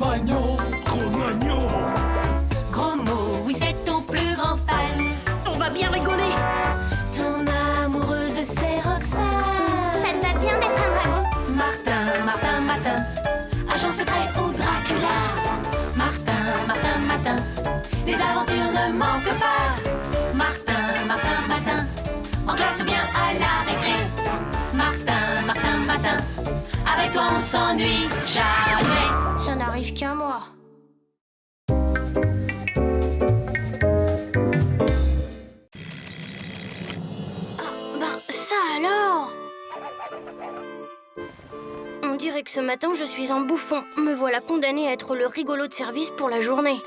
Cro-Magnon. Cro-Magnon. Gros mot, oui, c'est ton plus grand fan. On va bien rigoler. Ton amoureuse, c'est Roxane. Ça te va bien d'être un dragon. Martin, Martin, Martin, agent secret ou Dracula. Martin, Martin, Martin, les aventures ne manquent pas. Martin, Martin, Martin, en classe ou bien à la récré. Martin, Martin, Martin, avec toi on ne s'ennuie jamais. Ça n'arrive qu'à moi. Ça alors? On dirait que ce matin, je suis un bouffon. Me voilà condamné à être le rigolo de service pour la journée.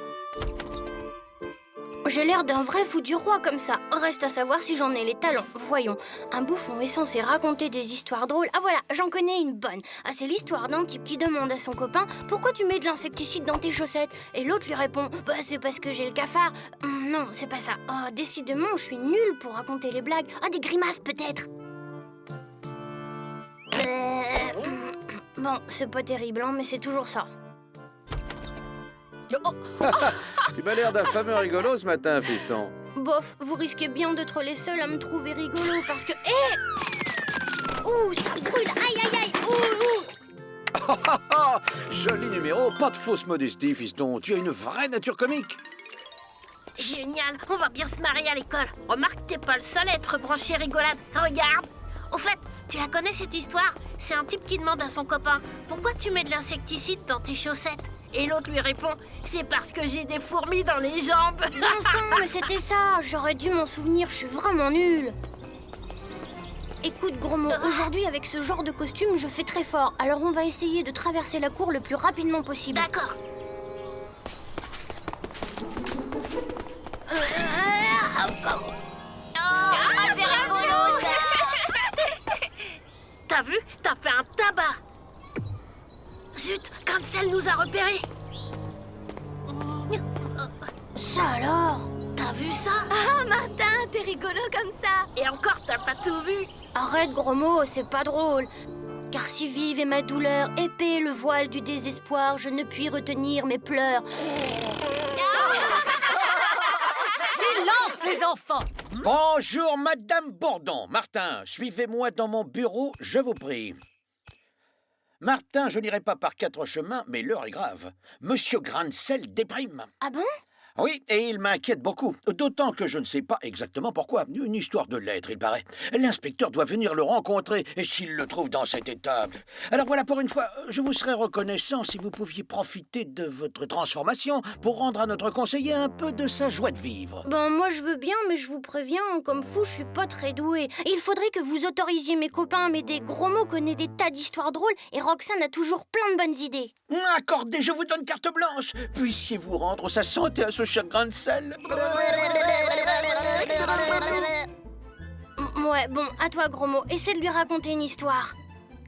J'ai l'air d'un vrai fou du roi comme ça. Reste à savoir si j'en ai les talents. Voyons, un bouffon est censé raconter des histoires drôles. Ah voilà, j'en connais une bonne. Ah, c'est l'histoire d'un type qui demande à son copain « Pourquoi tu mets de l'insecticide dans tes chaussettes ?» Et l'autre lui répond « Bah c'est parce que j'ai le cafard. Non, c'est pas ça. Oh, décidément, je suis nulle pour raconter les blagues. Ah, des grimaces peut-être. Bon, c'est pas terrible, hein, mais c'est toujours ça. Tu m'as l'air d'un fameux rigolo ce matin, fiston. Bof, vous risquez bien d'être les seuls à me trouver rigolo parce que... Ouh, ça brûle. Aïe, aïe, aïe. Ouh, ouh. Joli numéro, pas de fausse modestie, fiston. Tu as une vraie nature comique. Génial, on va bien se marrer à l'école. Remarque, t'es pas le seul à être branché rigolade. Regarde. Au fait, tu la connais cette histoire? C'est un type qui demande à son copain « Pourquoi tu mets de l'insecticide dans tes chaussettes ?» Et l'autre lui répond « C'est parce que j'ai des fourmis dans les jambes. » Bon sang, mais c'était ça. J'aurais dû m'en souvenir, je suis vraiment nulle. Écoute, gros mot, aujourd'hui, avec ce genre de costume, je fais très fort. Alors on va essayer de traverser la cour le plus rapidement possible. D'accord. C'est rigolo, ça. T'as vu? T'as fait un tabac. Zut, Grancel nous a repérés. Ça alors? T'as vu ça? Ah, Martin, t'es rigolo comme ça. Et encore, t'as pas tout vu. Arrête, gros mot, c'est pas drôle. Car si vive est ma douleur, épais le voile du désespoir, je ne puis retenir mes pleurs. Silence les enfants. Bonjour, Madame Bourdon. Martin, suivez-moi dans mon bureau, je vous prie. Martin, je n'irai pas par 4 chemins, mais l'heure est grave. Monsieur Grancel déprime. Ah bon? Oui, et il m'inquiète beaucoup. D'autant que je ne sais pas exactement pourquoi. Une histoire de lettres, il paraît. L'inspecteur doit venir le rencontrer, et s'il le trouve dans cet état... Alors voilà, pour une fois, je vous serais reconnaissant si vous pouviez profiter de votre transformation pour rendre à notre conseiller un peu de sa joie de vivre. Ben moi je veux bien, mais je vous préviens, comme fou, je suis pas très douée. Il faudrait que vous autorisiez mes copains à m'aider. Gros mot connaît des tas d'histoires drôles, et Roxane a toujours plein de bonnes idées. Accordez, je vous donne carte blanche. Puissiez-vous rendre sa santé à ce cher Grancel. Ouais, bon, à toi gros mot, essaie de lui raconter une histoire.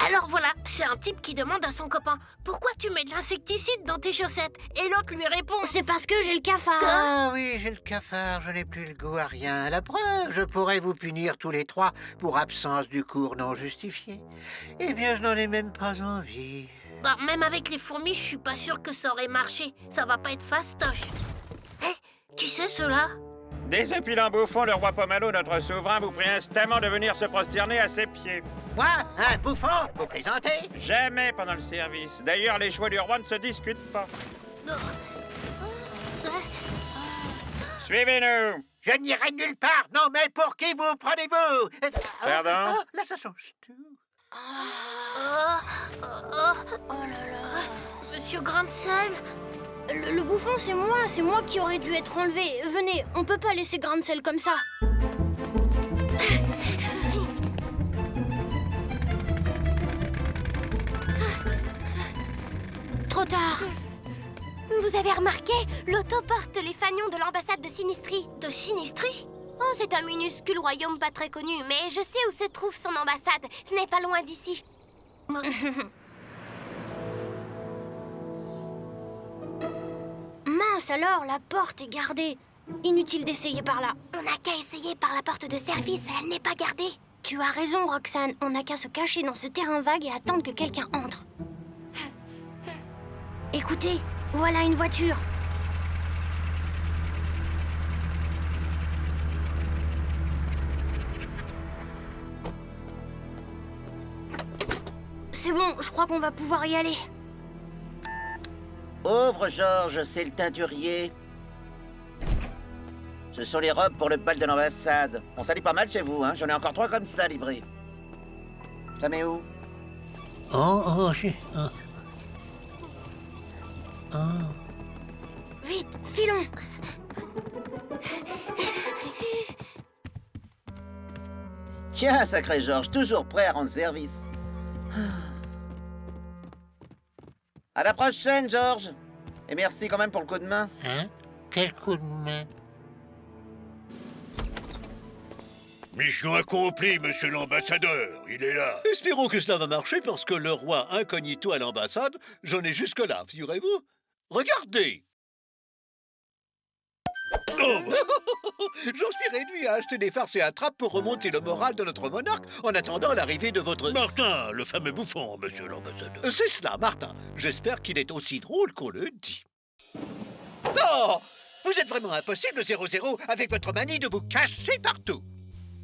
Alors voilà, c'est un type qui demande à son copain « Pourquoi tu mets de l'insecticide dans tes chaussettes ?» Et l'autre lui répond « C'est parce que j'ai le cafard. Ah oui, j'ai le cafard, je n'ai plus le goût à rien. La preuve, je pourrais vous punir tous les 3 pour absence du cours non justifiée. Eh bien, je n'en ai même pas envie. » Bah, même avec les fourmis, je suis pas sûre que ça aurait marché. Ça va pas être fastoche. Hé, qui c'est ceux-là? Désopilant bouffon, le roi Pomelo, notre souverain, vous prie instamment de venir se prosterner à ses pieds. Moi, un bouffon, vous plaisantez? Jamais pendant le service. D'ailleurs, les choix du roi ne se discutent pas. Suivez-nous. Je n'irai nulle part. Non, mais pour qui vous prenez-vous? Pardon? Là, ça change tout. Oh là là. Monsieur Grancel? Le bouffon, c'est moi qui aurais dû être enlevé. Venez, on peut pas laisser Grancel comme ça. Trop tard. Vous avez remarqué? L'auto porte les fanions de l'ambassade de Sinistrie. De Sinistrie? Oh, c'est un minuscule royaume pas très connu, mais je sais où se trouve son ambassade. Ce n'est pas loin d'ici. Mince alors, la porte est gardée. Inutile d'essayer par là. On n'a qu'à essayer par la porte de service, elle n'est pas gardée. Tu as raison, Roxane. On n'a qu'à se cacher dans ce terrain vague et attendre que quelqu'un entre. Écoutez, Voilà une voiture. C'est bon, je crois qu'on va pouvoir y aller. Ouvre, Georges, c'est le teinturier. Ce sont les robes pour le bal de l'ambassade. On s'allie pas mal chez vous, hein. J'en ai encore 3 comme ça livrés. Ça met où? Vite, filons. Tiens, sacré Georges, toujours prêt à rendre service. À la prochaine, Georges. Et merci quand même pour le coup de main. Hein? Quel coup de main? Mission accomplie, monsieur l'ambassadeur. Il est là. Espérons que cela va marcher parce que le roi incognito à l'ambassade, j'en ai jusque-là, figurez-vous. Regardez! Oh, J'en suis réduit à acheter des farces et attrapes pour remonter le moral de notre monarque en attendant l'arrivée de votre... Martin, le fameux bouffon, monsieur l'ambassadeur. C'est cela, Martin. J'espère qu'il est aussi drôle qu'on le dit. Oh! Vous êtes vraiment impossible, 00, avec votre manie de vous cacher partout.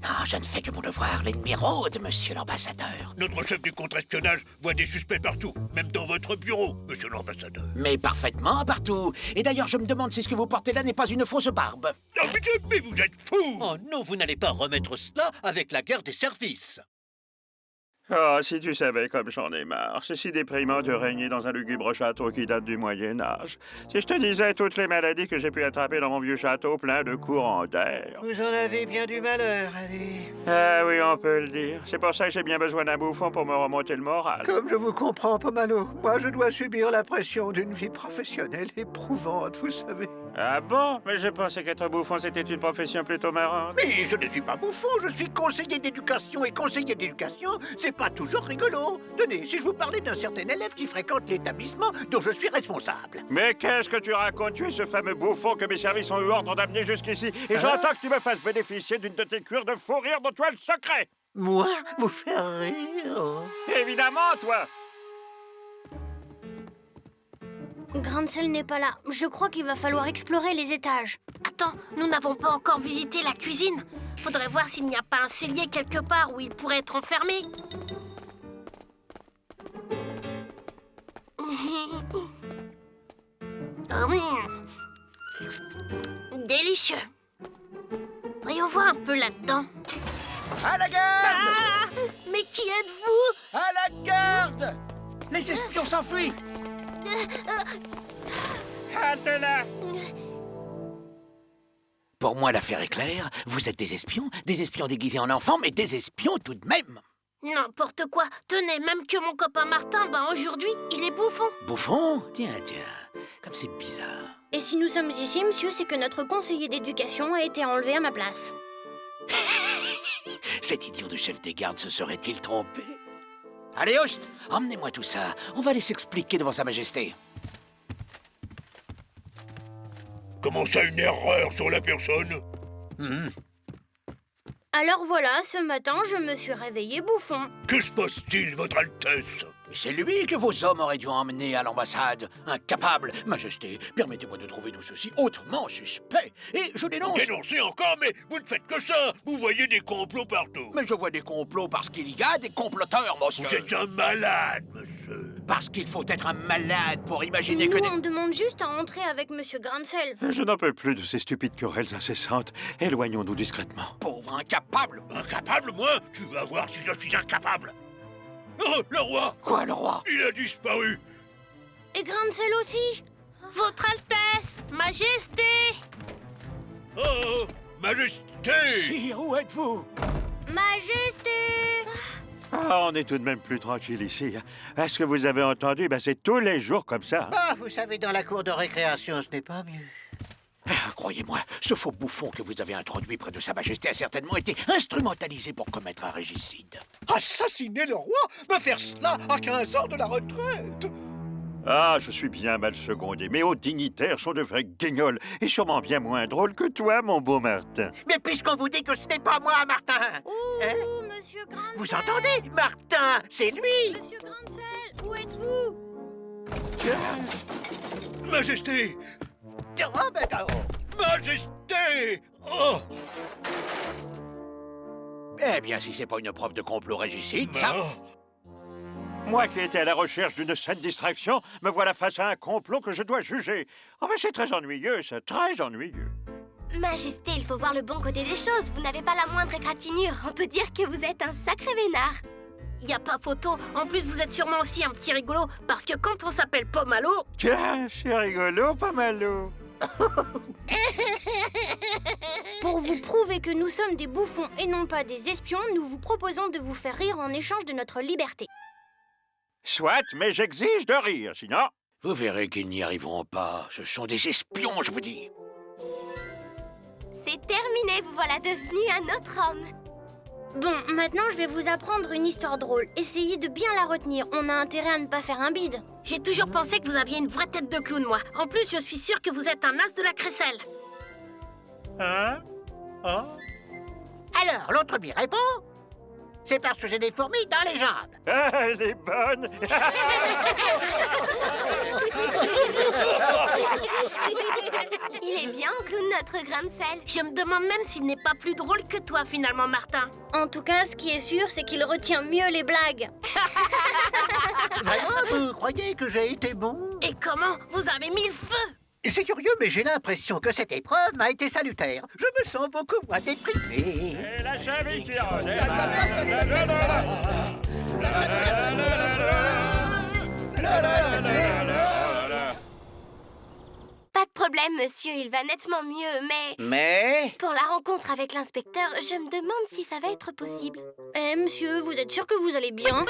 Non, je ne fais que mon devoir. L'ennemi rôde, monsieur l'ambassadeur. Notre chef du contre-espionnage voit des suspects partout, même dans votre bureau, monsieur l'ambassadeur. Mais parfaitement partout. Et d'ailleurs, je me demande si ce que vous portez là n'est pas une fausse barbe. Oh, mais vous êtes fou! Oh non, vous n'allez pas remettre cela avec la guerre des services. Oh, si tu savais comme j'en ai marre. C'est si déprimant de régner dans un lugubre château qui date du Moyen-Âge. Si je te disais toutes les maladies que j'ai pu attraper dans mon vieux château plein de courants d'air. Vous en avez bien du malheur, allez. Ah oui, on peut le dire. C'est pour ça que j'ai bien besoin d'un bouffon pour me remonter le moral. Comme je vous comprends, Pomalo. Moi, je dois subir la pression d'une vie professionnelle éprouvante, vous savez. Ah bon? Mais je pensais qu'être bouffon, c'était une profession plutôt marrante. Mais je ne suis pas bouffon, je suis conseiller d'éducation. Et conseiller d'éducation, c'est pas toujours rigolo. Tenez, si je vous parlais d'un certain élève qui fréquente l'établissement dont je suis responsable. Mais qu'est-ce que tu racontes? Tu es ce fameux bouffon que mes services ont eu ordre d'amener jusqu'ici. Et j'entends que tu me fasses bénéficier d'une de tes cures de fou rire dont tu as le secret. Moi, vous faire rire? Évidemment, toi. Grancel n'est pas là. Je crois qu'il va falloir explorer les étages. Attends, nous n'avons pas encore visité la cuisine. Faudrait voir s'il n'y a pas un cellier quelque part où il pourrait être enfermé. Délicieux. Voyons voir un peu là-dedans. À la garde! Ah! Mais qui êtes-vous? À la garde! Les espions s'enfuient! Halte-la. Pour moi, l'affaire est claire. Vous êtes des espions déguisés en enfants, mais des espions tout de même. N'importe quoi. Tenez, même que mon copain Martin, aujourd'hui, il est bouffon. Bouffon? Tiens, comme c'est bizarre. Et si nous sommes ici, monsieur, c'est que notre conseiller d'éducation a été enlevé à ma place. Cet idiot de chef des gardes se serait-il trompé? Allez, host, emmenez-moi tout ça. On va aller s'expliquer devant Sa Majesté. Comment ça, une erreur sur la personne? Alors voilà, ce matin, je me suis réveillée bouffon. Que se passe-t-il, votre Altesse? C'est lui que vos hommes auraient dû emmener à l'ambassade. Incapable. Majesté, permettez-moi de trouver tout ceci hautement suspect. Et je dénonce... Dénoncez encore, mais vous ne faites que ça. Vous voyez des complots partout. Mais je vois des complots parce qu'il y a des comploteurs, monsieur. Vous êtes un malade, monsieur. Parce qu'il faut être un malade pour imaginer que Nous, des... on demande juste à entrer avec monsieur Grancel. Je n'en peux plus de ces stupides querelles incessantes. Éloignons-nous discrètement. Pauvre incapable. Incapable, moi? Tu vas voir si je suis incapable. Oh, le roi! Quoi, le roi? Il a disparu. Et Grancel aussi. Votre Altesse, Majesté. Oh, Majesté! Sire, où êtes-vous? Majesté. Ah, on est tout de même plus tranquille ici. Est-ce que vous avez entendu? C'est tous les jours comme ça. Ah, vous savez, dans la cour de récréation, ce n'est pas mieux. Croyez-moi, ce faux bouffon que vous avez introduit près de Sa Majesté a certainement été instrumentalisé pour commettre un régicide. Assassiner le roi? Me faire cela à 15 ans de la retraite? Ah, je suis bien mal secondé. Mes hauts dignitaires sont de vrais guignols et sûrement bien moins drôles que toi, mon beau Martin. Mais puisqu'on vous dit que ce n'est pas moi, Martin! Ouh, monsieur Grancel. Vous entendez? Martin, c'est lui! Monsieur Grancel, où êtes-vous? Majesté! Oh, ben, oh. Majesté! Oh! Eh bien, si c'est pas une preuve de complot régicide, ça... Moi qui étais à la recherche d'une saine distraction, me voilà face à un complot que je dois juger. Oh, mais c'est très ennuyeux, ça, très ennuyeux. Majesté, il faut voir le bon côté des choses. Vous n'avez pas la moindre égratignure. On peut dire que vous êtes un sacré vénard. Y a pas photo. En plus, vous êtes sûrement aussi un petit rigolo, parce que quand on s'appelle Pomalo... Tiens, c'est rigolo, pas malo. Pour vous prouver que nous sommes des bouffons et non pas des espions, nous vous proposons de vous faire rire en échange de notre liberté. Soit, mais j'exige de rire, sinon... Vous verrez qu'ils n'y arriveront pas. Ce sont des espions, je vous dis. C'est terminé, vous voilà devenu un autre homme. Bon, maintenant je vais vous apprendre une histoire drôle. Essayez de bien la retenir. On a intérêt à ne pas faire un bide. J'ai toujours pensé que vous aviez une vraie tête de clown, moi. En plus, je suis sûre que vous êtes un as de la crécelle. Hein? Oh? Alors, l'autre m'y répond. C'est parce que j'ai des fourmis dans les jambes. Ah, elle est bonne. Il est bien, clown, notre grain de sel. Je me demande même s'il n'est pas plus drôle que toi, finalement, Martin. En tout cas, ce qui est sûr, c'est qu'il retient mieux les blagues. Vraiment, vous croyez que j'ai été bon? Et comment? Vous avez mis le feu! C'est curieux, mais j'ai l'impression que cette épreuve m'a été salutaire. Je me sens beaucoup moins déprimé. Et la chemise qui rôde. Pas de problème, monsieur, il va nettement mieux, mais... Mais... Pour la rencontre avec l'inspecteur, je me demande si ça va être possible. Eh, monsieur, vous êtes sûr que vous allez bien?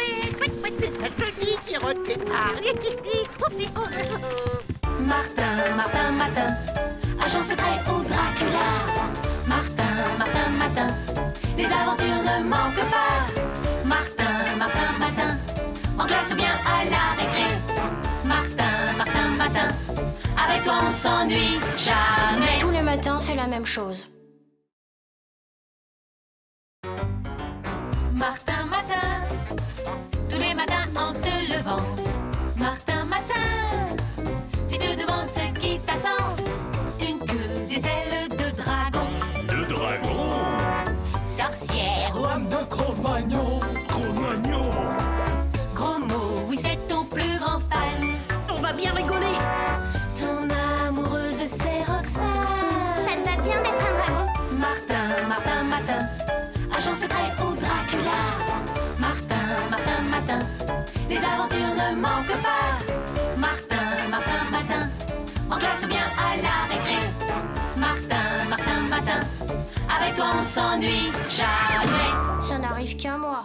Celui qui redépart. Martin, Martin, Martin, agent secret au Dracula. Martin, Martin, Martin, les aventures ne manquent pas. Martin, Martin, Martin, en classe ou bien à la récré. Martin, Martin, Martin, avec toi on ne s'ennuie jamais. Tous les matins, c'est la même chose. Martin, Martin, tous les matins en te levant. Martin, Martin, tu te demandes ce qui t'attend. Une queue, des ailes de dragon. De dragon? Sorcière, Lame de Cro-Magnon. Cro-Magnon? gros mot, oui c'est ton plus grand fan. On va bien rigoler! Ton amoureuse c'est Roxane. Ça te va bien d'être un dragon? Martin, Martin, Martin, agent secret au Dracula. Martin, Martin, Martin, les aventures ne manquent pas. Martin, Martin, Martin, en classe ou bien à la récré. Martin, Martin, Martin, avec toi on ne s'ennuie jamais. Ça n'arrive qu'à moi.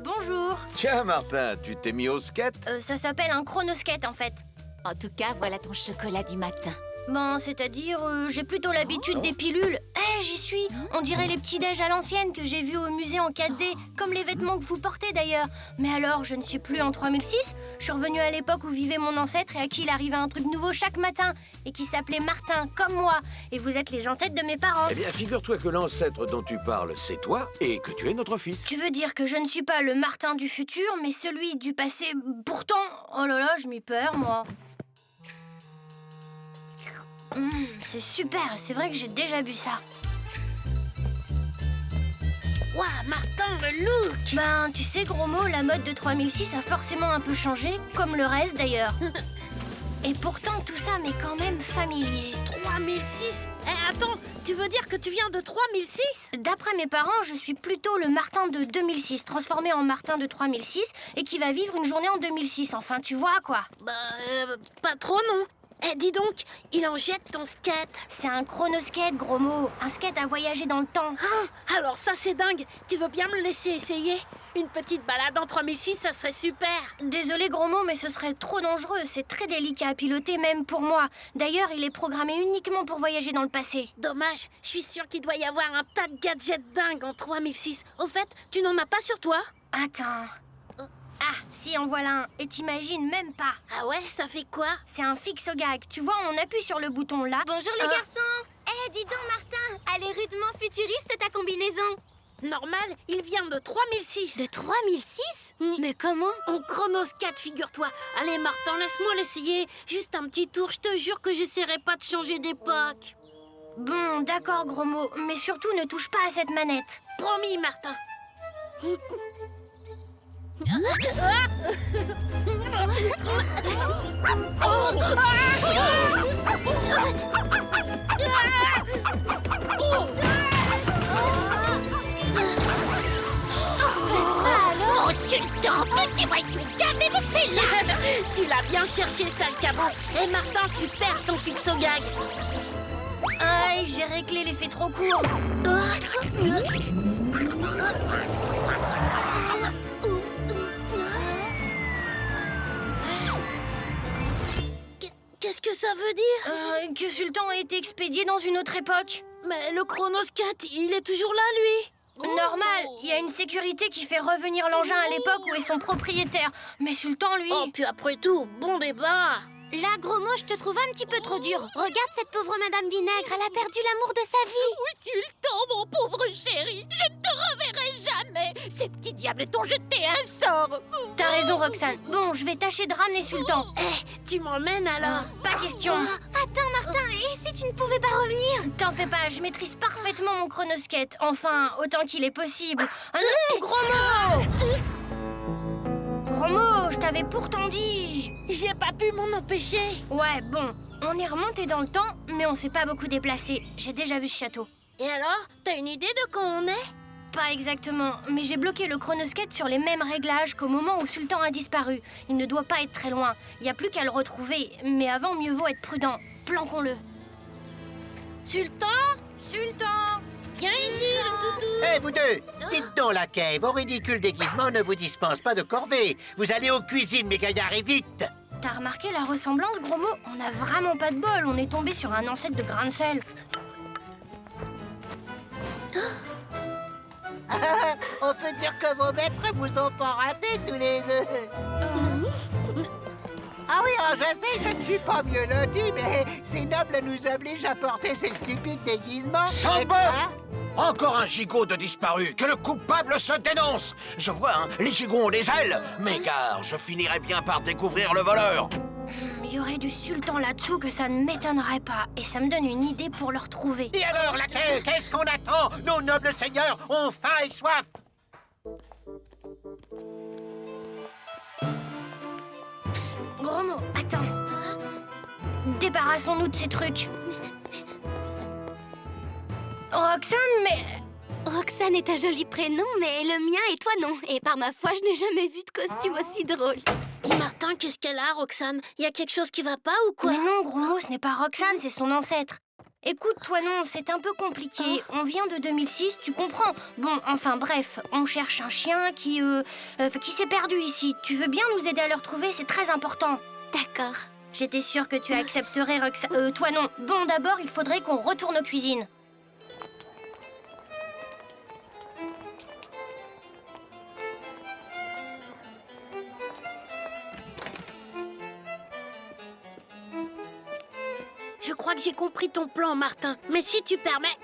Bonjour. Tiens, Martin, tu t'es mis au skate? Ça s'appelle un chronoskate en fait. En tout cas, voilà ton chocolat du matin. Bon, c'est-à-dire, j'ai plutôt l'habitude des pilules. Eh, j'y suis. On dirait les petits déj à l'ancienne que j'ai vus au musée en 4D, comme les vêtements que vous portez d'ailleurs. Mais alors, je ne suis plus en 3006. Je suis revenue à l'époque où vivait mon ancêtre et à qui il arrivait un truc nouveau chaque matin et qui s'appelait Martin, comme moi. Et vous êtes les ancêtres de mes parents. Eh bien, figure-toi que l'ancêtre dont tu parles, c'est toi et que tu es notre fils. Tu veux dire que je ne suis pas le Martin du futur, mais celui du passé. Pourtant, oh là là, je m'y perds, moi. C'est super, c'est vrai que j'ai déjà bu ça. Waouh, Martin, le look! Ben, tu sais, gros mot, la mode de 3006 a forcément un peu changé, comme le reste d'ailleurs. Et pourtant, tout ça m'est quand même familier. 3006? Eh, attends, tu veux dire que tu viens de 3006? D'après mes parents, je suis plutôt le Martin de 2006, transformé en Martin de 3006, et qui va vivre une journée en 2006. Enfin, tu vois, quoi. Bah, pas trop, non. Eh, dis donc, il en jette ton skate. C'est un chronoskate, gros mot. Un skate à voyager dans le temps. Ah, alors ça, c'est dingue. Tu veux bien me laisser essayer? Une petite balade en 3006, ça serait super. Désolé, gros mot, mais ce serait trop dangereux. C'est très délicat à piloter, même pour moi. D'ailleurs, il est programmé uniquement pour voyager dans le passé. Dommage, je suis sûre qu'il doit y avoir un tas de gadgets dingues en 3006. Au fait, tu n'en as pas sur toi? Attends. Ah, Si, en voilà un. Et t'imagines même pas. Ah ouais, ça fait quoi? C'est un fixe-gag. Tu vois, on appuie sur le bouton là. Bonjour les garçons. Eh, dis donc Martin, elle est rudement futuriste ta combinaison. Normal, il vient de 3006. De 3006 Mais comment? En chronoscat, figure-toi. Allez, Martin, laisse-moi l'essayer. Juste un petit tour, je te jure que j'essaierai pas de changer d'époque. Bon, d'accord, gros mot. Mais surtout, ne touche pas à cette manette. Promis, Martin. Alors Sultan, petit voyou, qu'avez-vous fait là? Tu l'as bien cherché, sale cabot. Et Martin, super ton fixe au gag. Aïe, j'ai réglé l'effet trop court. Qu'est-ce que ça veut dire? Que Sultan a été expédié dans une autre époque. Mais le chronoscat, il est toujours là, lui. Normal, il y a une sécurité qui fait revenir l'engin à l'époque où est son propriétaire. Mais Sultan, lui... Oh, puis après tout, bon débat. Là, gros mot, je te trouve un petit peu trop dur. Regarde cette pauvre Madame Vinaigre, elle a perdu l'amour de sa vie. Oui, Sultan, mon pauvre chéri, je ne te reverrai jamais. Ces petits diables t'ont jeté un sort. T'as raison, Roxane. Bon, je vais tâcher de ramener Sultan. Tu m'emmènes alors? Pas question. Attends, Martin, et si tu ne pouvais pas revenir? T'en fais pas, je maîtrise parfaitement mon chronosquette. Enfin, autant qu'il est possible. Ah non, gros mot! Gros mot, je t'avais pourtant dit. J'ai pas pu m'en empêcher. Ouais, bon, on est remonté dans le temps, mais on s'est pas beaucoup déplacé. J'ai déjà vu ce château. Et alors, t'as une idée de quand on est? Pas exactement, mais j'ai bloqué le chronosquette sur les mêmes réglages qu'au moment où Sultan a disparu. Il ne doit pas être très loin. Il n'y a plus qu'à le retrouver. Mais avant, mieux vaut être prudent. Planquons-le. Sultan? Sultan! Viens ici, le toutou. Eh, vous deux, dites donc laquelle, vos ridicules déguisements ne vous dispensent pas de corvée. Vous allez aux cuisines, mes gaillards, et vite. T'as remarqué la ressemblance, gros mot? On a vraiment pas de bol. On est tombé sur un ancêtre de grain de sel. On peut dire que vos maîtres vous ont pas raté tous les deux. Ah oui, je sais, je ne suis pas mieux loti, mais ces nobles nous obligent à porter ces stupides déguisements. Sans bœuf! Encore un gigot de disparu. Que le coupable se dénonce. Je vois, hein, les gigots ont des ailes. Mais gare, je finirai bien par découvrir le voleur. Il y aurait du Sultan là-dessous que ça ne m'étonnerait pas. Et ça me donne une idée pour le retrouver. Et alors, laquelle? Qu'est-ce qu'on attend? Nos nobles seigneurs ont faim et soif. Gros mot, attends. Débarrassons-nous de ces trucs. Roxane, mais... Roxane est un joli prénom, mais le mien et toi non. Et par ma foi, je n'ai jamais vu de costume aussi drôle. Dis Martin, qu'est-ce qu'elle a, Roxane? Y a quelque chose qui va pas ou quoi? Mais non, gros mot, ce n'est pas Roxane, c'est son ancêtre. Écoute, toi non, c'est un peu compliqué. On vient de 2006, tu comprends. Bon, enfin bref, on cherche un chien qui s'est perdu ici. Tu veux bien nous aider à le retrouver? C'est très important. D'accord. J'étais sûre que tu accepterais, Roxane. Toi non. Bon, d'abord, il faudrait qu'on retourne aux cuisines. Je crois que j'ai compris ton plan, Martin. Mais si tu permets...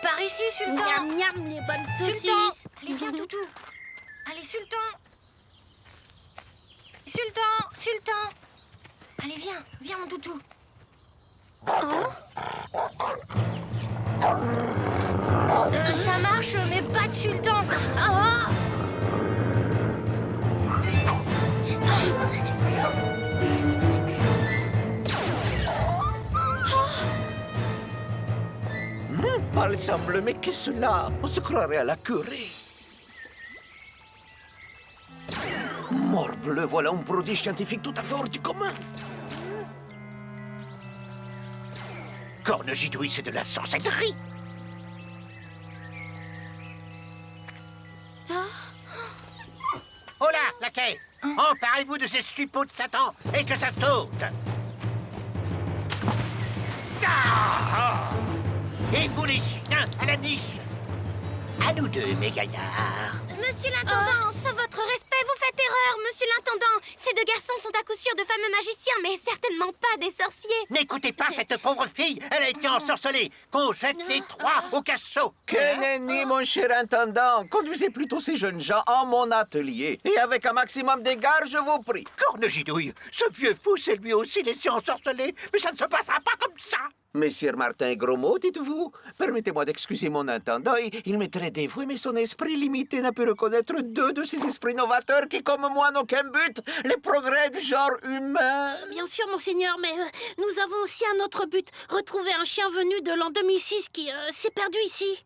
Par ici, Sultan. Miam, miam, les bonnes saucisses. Sultan. Allez, viens, toutou. Allez, Sultan. Sultan. Allez, viens, mon toutou. Ça marche, mais pas de Sultan. Palsamble, mais qu'est-ce là? On se croirait à la curée. Morbleu, voilà un prodige scientifique tout à fait hors du commun. Cornegidouille, c'est de la sorcellerie. Oh là, laquelle? Emparez-vous de ces suppôts de Satan et que ça saute. Et vous les chiens, à la niche. À nous deux, mes gaillards. Monsieur l'intendant, votre respect vous faites erreur, monsieur l'intendant. Ces deux garçons sont à coup sûr de fameux magiciens, mais certainement pas des sorciers. N'écoutez pas cette pauvre fille, elle a été ensorcelée. Qu'on jette les trois au cachot. Que nenni, mon cher intendant. Conduisez plutôt ces jeunes gens en mon atelier. Et avec un maximum d'égard, je vous prie. Cornegidouille, ce vieux fou s'est lui aussi laissé ensorceler, mais ça ne se passera pas comme ça. Messire Martin Grosmot, dites-vous? Permettez-moi d'excuser mon intendant. Il m'est très dévoué, mais son esprit limité n'a pu reconnaître deux de ces esprits novateurs qui, comme moi, n'ont qu'un but, les progrès du genre humain. Bien sûr, monseigneur, mais nous avons aussi un autre but. Retrouver un chien venu de l'an 2006 qui s'est perdu ici.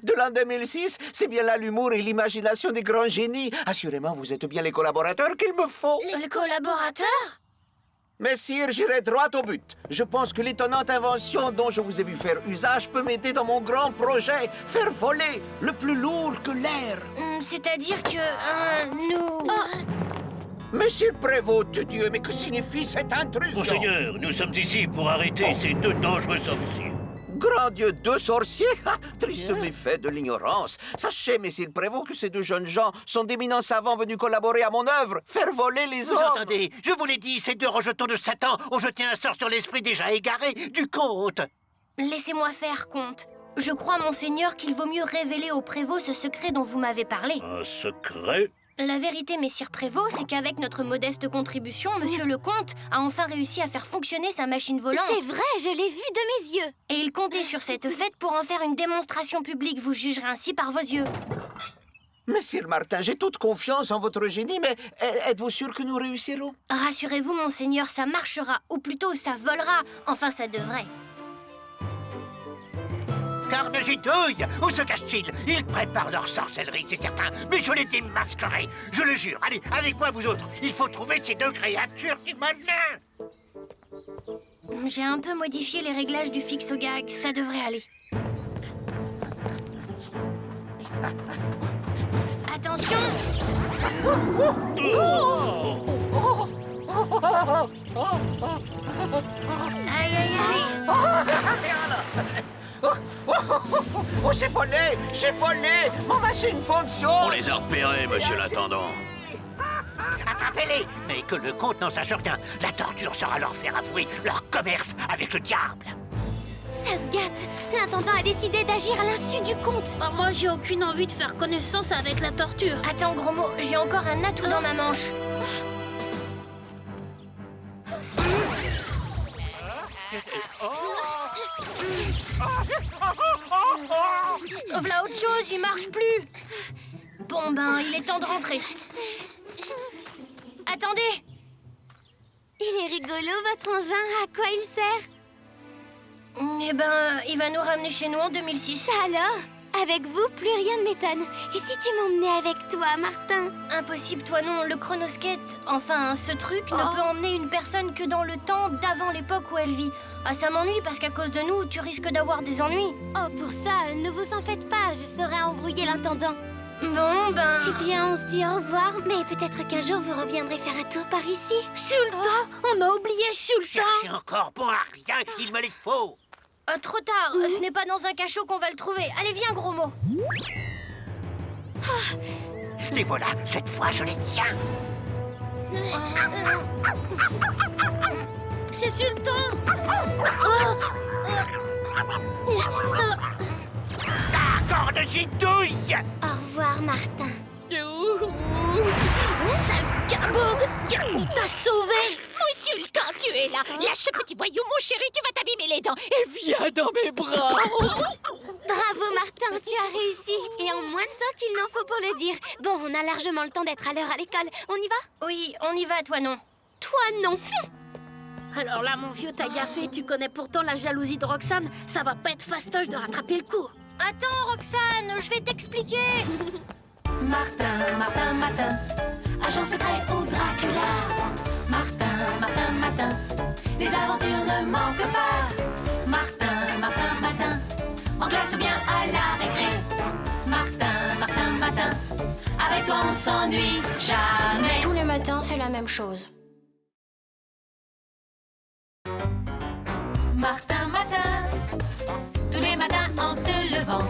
De l'an 2006, c'est bien là l'humour et l'imagination des grands génies. Assurément, vous êtes bien les collaborateurs qu'il me faut. Les collaborateurs? Messire, j'irai droit au but. Je pense que l'étonnante invention dont je vous ai vu faire usage peut m'aider dans mon grand projet, faire voler le plus lourd que l'air. C'est-à-dire que nous... Monsieur le prévôt de Dieu, mais que signifie cette intrusion? Monseigneur, nous sommes ici pour arrêter ces deux dangereux sorciers. Grand Dieu, deux sorciers? Ah, triste méfait de l'ignorance. Sachez, messieurs le prévôt, que ces deux jeunes gens sont d'éminents savants venus collaborer à mon œuvre, faire voler les Vous hommes. entendez? Je vous l'ai dit, ces deux rejetons de Satan ont jeté un sort sur l'esprit déjà égaré du comte. Laissez-moi faire, comte. Je crois, monseigneur, qu'il vaut mieux révéler au prévôt ce secret dont vous m'avez parlé. Un secret? La vérité, messire prévôt, c'est qu'avec notre modeste contribution, monsieur le comte a enfin réussi à faire fonctionner sa machine volante. C'est vrai, je l'ai vu de mes yeux. Et il comptait sur cette fête pour en faire une démonstration publique. Vous jugerez ainsi par vos yeux. Messire Martin, j'ai toute confiance en votre génie, mais êtes-vous sûr que nous réussirons? Rassurez-vous, monseigneur, ça marchera. Ou plutôt, ça volera. Enfin, ça devrait. Cornegidouille, où se cachent-ils? Ils préparent leur sorcellerie, c'est certain, mais je les démasquerai, je le jure. Allez, avec moi vous autres, il faut trouver ces deux créatures qui m'amenent. J'ai un peu modifié les réglages du fixe au gag, ça devrait aller. Attention! Aïe, aïe, aïe! Oh, j'ai volé! Mon machine fonctionne! On les a repérés, monsieur l'intendant. Attrapez-les, mais que le comte n'en sache rien. La torture sera leur faire avouer leur commerce avec le diable. Ça se gâte. L'intendant a décidé d'agir à l'insu du comte. Moi, j'ai aucune envie de faire connaissance avec la torture. Attends, gros mot, j'ai encore un atout dans ma manche. Voilà autre chose, il marche plus. Bon ben, il est temps de rentrer. Attendez. Il est rigolo, votre engin. À quoi il sert? Eh ben, il va nous ramener chez nous en 2006. Ça alors? Avec vous, plus rien ne m'étonne. Et si tu m'emmenais avec toi, Martin? Impossible, toi non. Le chronoskate, enfin, ce truc ne peut emmener une personne que dans le temps d'avant l'époque où elle vit. Ah, ça m'ennuie parce qu'à cause de nous, tu risques d'avoir des ennuis. Oh, pour ça, ne vous en faites pas. Je saurai embrouiller l'intendant. Bon, ben... Eh bien, on se dit au revoir, mais peut-être qu'un jour vous reviendrez faire un tour par ici. Sultan, on a oublié Sultan. Cherchez encore bon à rien, il me les faut. trop tard, ce n'est pas dans un cachot qu'on va le trouver. Allez, viens, gros mot. Les voilà, cette fois je les tiens. C'est Sultan. Cornegidouille. Au revoir, Martin. Sale cabot, on t'a sauvé. Sultan, tu es là. Lâche ce petit voyou, mon chéri, tu vas t'abîmer les dents. Et viens dans mes bras. Bravo, Martin, tu as réussi. Et en moins de temps qu'il n'en faut pour le dire. Bon, on a largement le temps d'être à l'heure à l'école. On y va? Oui, on y va, toi non. Toi non. Alors là, mon vieux, t'as gaffé. Tu connais pourtant la jalousie de Roxane. Ça va pas être fastoche de rattraper le coup. Attends, Roxane, je vais t'expliquer. Martin, Martin, Martin, agent secret ou Dracula. Martin, Martin, Martin, les aventures ne manquent pas. Martin, Martin, Martin, en classe ou bien à la récré. Martin, Martin, Martin, avec toi on s'ennuie jamais. Tous les matins, c'est la même chose. Martin, Martin, tous les matins en te levant.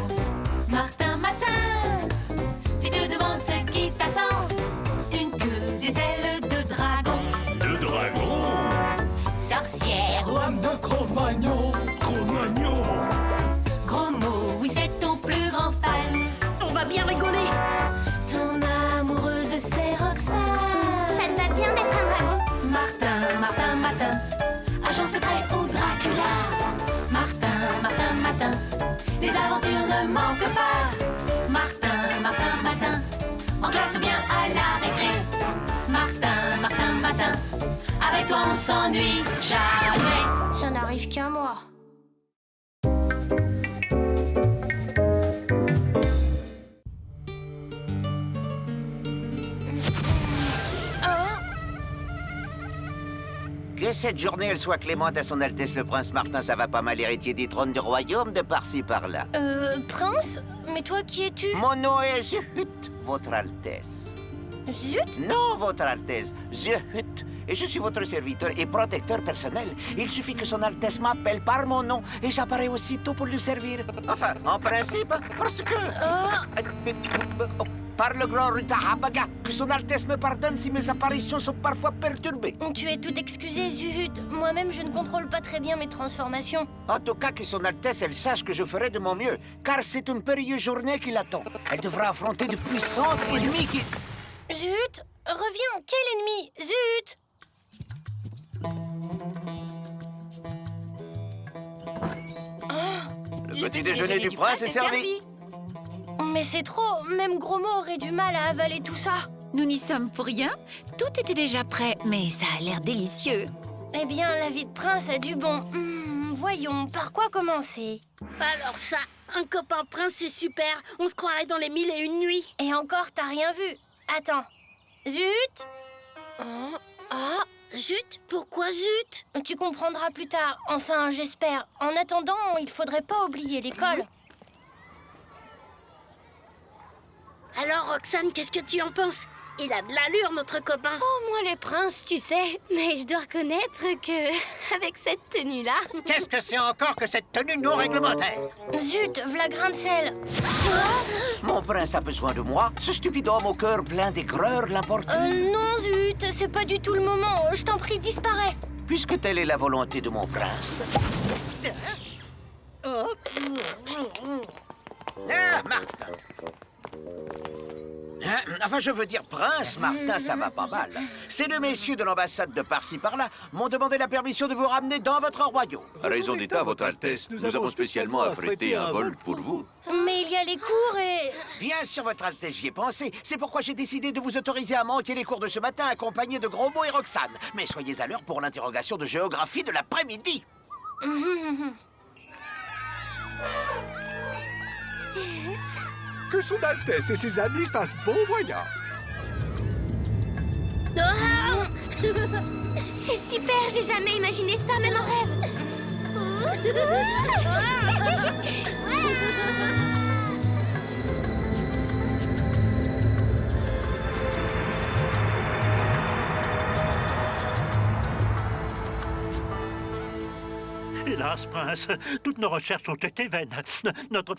Martin, Martin, tu te demandes ce qui t'attend. Cro-Magnon, Cro-Magnon. Gros mot, oui, c'est ton plus grand fan. On va bien rigoler. Ton amoureuse, c'est Roxane. Ça te va bien d'être un dragon? Martin, Martin, Martin, agent secret ou Dracula. Martin, Martin, Martin, les aventures ne manquent pas. Martin, Martin, Martin, en classe ou bien à la récré. Martin, Martin, Martin, avec toi on ne s'ennuie jamais. Ça n'arrive qu'à moi. Que cette journée, elle soit clémente à son Altesse le Prince Martin, ça va pas mal, héritier du trône du royaume, de par-ci, par-là. Prince? Mais toi, qui es-tu? Mon nom est Zut, votre Altesse. Zut? Non, votre Altesse, Zut. Et je suis votre serviteur et protecteur personnel. Il suffit que son Altesse m'appelle par mon nom et j'apparais aussitôt pour lui servir. Enfin, en principe, parce que... Par le grand Rutahabaga, que son Altesse me pardonne si mes apparitions sont parfois perturbées. Tu es tout excusé, Zut. Moi-même, je ne contrôle pas très bien mes transformations. En tout cas, que son Altesse, elle sache que je ferai de mon mieux, car c'est une périlleuse journée qui l'attend. Elle devra affronter de puissants ennemis qui... Zut! Reviens! Quel ennemi? Zut! Le petit déjeuner du prince est servi. Mais c'est trop. Même Gros-Mot aurait du mal à avaler tout ça. Nous n'y sommes pour rien. Tout était déjà prêt, mais ça a l'air délicieux. Eh bien, la vie de prince a du bon. Voyons, par quoi commencer? Alors ça, un copain prince, c'est super. On se croirait dans les 1001 nuits. Et encore, t'as rien vu. Attends. Zut! Zut? Pourquoi zut? Tu comprendras plus tard. Enfin, j'espère. En attendant, il faudrait pas oublier l'école. Alors, Roxane, qu'est-ce que tu en penses? Il a de l'allure, notre copain. Oh, moi, les princes, tu sais. Mais je dois reconnaître que, avec cette tenue-là... Qu'est-ce que c'est encore que cette tenue non réglementaire? Zut, v'là grain de sel. Mon prince a besoin de moi. Ce stupide homme au cœur plein d'aigreur l'importune. Non, Zut, c'est pas du tout le moment. Je t'en prie, disparais. Puisque telle est la volonté de mon prince. Ah, Martin. Enfin, je veux dire, Prince Martin, ça va pas mal. Ces deux messieurs de l'ambassade de par-ci par-là m'ont demandé la permission de vous ramener dans votre royaume. Raison d'État, votre Altesse. Nous avons spécialement affrété un vol pour vous. Mais il y a les cours et... Bien sûr, votre Altesse, j'y ai pensé. C'est pourquoi j'ai décidé de vous autoriser à manquer les cours de ce matin accompagnés de Gros-Mot et Roxane. Mais soyez à l'heure pour l'interrogation de géographie de l'après-midi. Que son Altesse et ses amis fassent bon voyage. C'est super, j'ai jamais imaginé ça, même en rêve. Hélas, prince, toutes nos recherches ont été vaines. Notre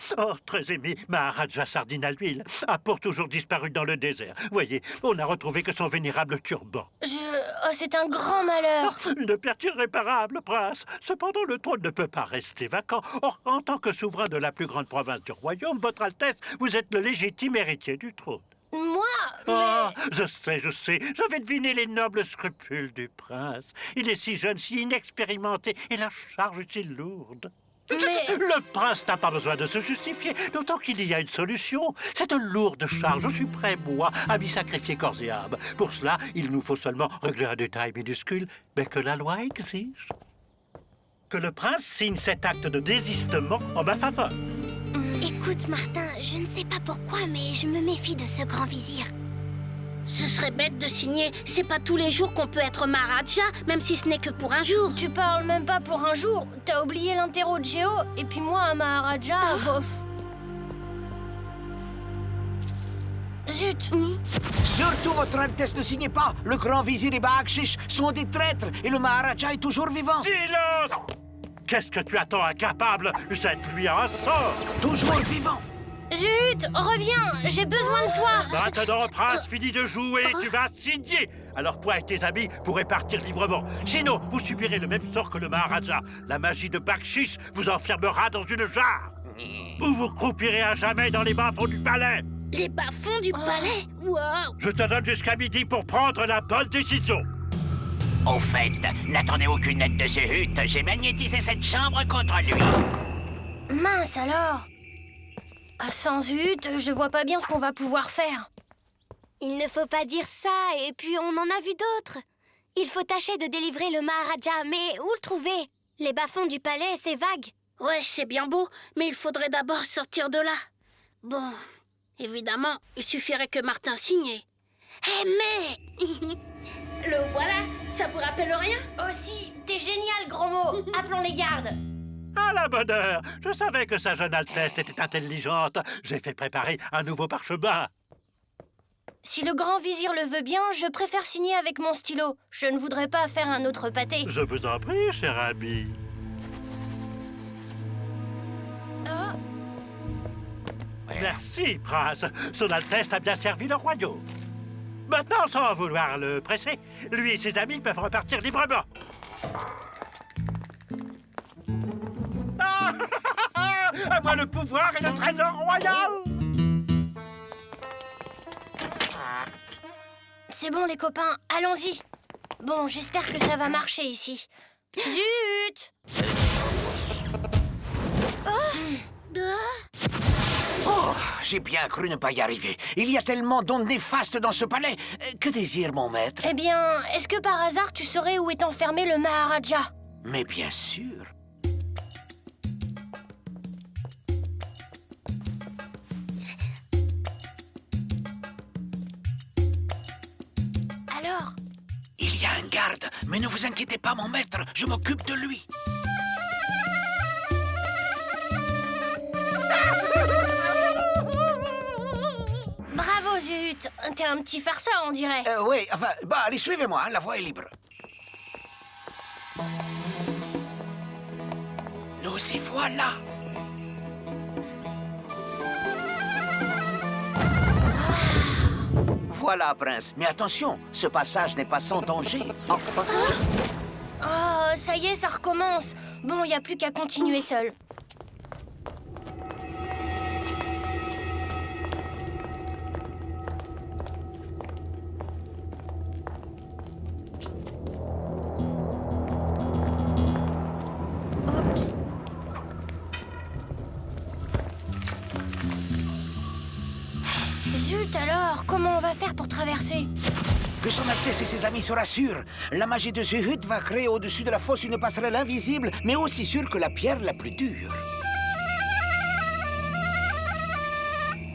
très aimé Maharaja Sardine à l'huile a pour toujours disparu dans le désert. Voyez, on n'a retrouvé que son vénérable turban. Oh, c'est un grand malheur. Une perte irréparable, prince. Cependant, le trône ne peut pas rester vacant. Or, en tant que souverain de la plus grande province du royaume, votre Altesse, vous êtes le légitime héritier du trône. Moi, mais... Ah, je sais. J'avais deviné les nobles scrupules du prince. Il est si jeune, si inexpérimenté, et la charge est si lourde. Mais... Le prince n'a pas besoin de se justifier, d'autant qu'il y a une solution. Cette lourde charge, je suis prêt, moi, à m'y sacrifier corps et âme. Pour cela, il nous faut seulement régler un détail minuscule, mais que la loi exige. Que le prince signe cet acte de désistement en ma faveur. Écoute, Martin, je ne sais pas pourquoi, mais je me méfie de ce grand vizir. Ce serait bête de signer. C'est pas tous les jours qu'on peut être Maharaja, même si ce n'est que pour un jour. Tu parles même pas pour un jour. T'as oublié l'interro de Géo, et puis moi, un Maharaja, bof. Zut. Surtout, votre Altesse, ne signez pas. Le grand vizir et Bahakshish sont des traîtres, et le Maharaja est toujours vivant. Silence! Qu'est-ce que tu attends, incapable? Jette-lui un sort! Toujours vivant. Zut, reviens, j'ai besoin de toi. Maintenant, Prince, fini de jouer, tu vas signer. Alors toi et tes amis pourrez partir librement. Sinon, vous subirez le même sort que le Maharaja. La magie de Bakshis vous enfermera dans une jarre. Ou vous croupirez à jamais dans les bas-fonds du palais. Les bas-fonds du palais? Wow. Je te donne jusqu'à midi pour prendre la bonne décision. Au fait, n'attendez aucune aide de Zehut. J'ai magnétisé cette chambre contre lui. Mince alors. Ah, sans Zut, je vois pas bien ce qu'on va pouvoir faire. Il ne faut pas dire ça, et puis on en a vu d'autres. Il faut tâcher de délivrer le Maharaja, mais où le trouver? Les bas-fonds du palais, c'est vague. Ouais, c'est bien beau, mais il faudrait d'abord sortir de là. Bon, évidemment, il suffirait que Martin signe. Eh mais le voilà, ça vous rappelle rien? Aussi, t'es génial, gros mot. Appelons les gardes. À la bonne heure. Je savais que sa jeune Altesse était intelligente. J'ai fait préparer un nouveau parchemin. Si le grand vizir le veut bien, je préfère signer avec mon stylo. Je ne voudrais pas faire un autre pâté. Je vous en prie, cher ami. Oh. Merci, Prince. Son Altesse a bien servi le royaume. Maintenant, sans vouloir le presser, lui et ses amis peuvent repartir librement. À moi le pouvoir et le trésor royal. C'est bon, les copains, allons-y. Bon, j'espère que ça va marcher ici. Zut! Oh, j'ai bien cru ne pas y arriver. Il y a tellement d'ondes néfastes dans ce palais. Que désire mon maître? Eh bien, est-ce que par hasard tu saurais où est enfermé le Maharaja? Mais bien sûr. Alors? Il y a un garde, mais ne vous inquiétez pas, mon maître, je m'occupe de lui. Bravo, Zut! T'es un petit farceur, on dirait. Oui, enfin, bah, allez, suivez-moi, hein, la voie est libre. Nous y voilà. Voilà, prince. Mais attention, ce passage n'est pas sans danger. Oh, oh. Oh, ça y est, ça recommence. Bon, il n'y a plus qu'à continuer seul. Oups. Zut alors, comment on va faire pour traverser? Que son Altesse et ses amis se rassurent. La magie de Zehut va créer au-dessus de la fosse une passerelle invisible, mais aussi sûre que la pierre la plus dure.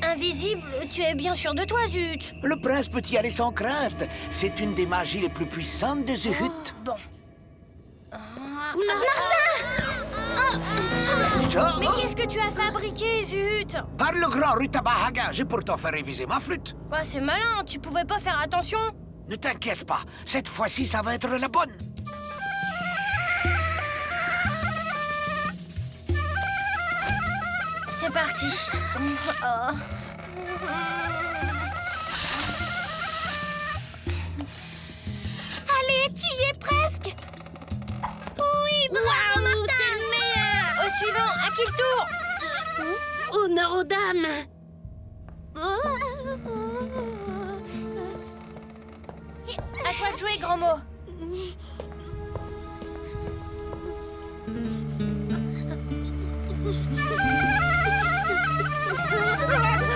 Invisible? Tu es bien sûr de toi, Zut? Le prince peut y aller sans crainte. C'est une des magies les plus puissantes de Zehut. Bon. Mais qu'est-ce que tu as fabriqué, Zut? Par le grand Rutabahaga, j'ai pourtant fait réviser ma flûte. Bah, c'est malin, tu pouvais pas faire attention? Ne t'inquiète pas, cette fois-ci, ça va être la bonne. C'est parti. Oh. Allez, tu y es presque. Oui, bravo, Waouh, Martin. t'es le meilleur! Au suivant, à qui le tour? Honneur aux dames! À toi de jouer, grand mot.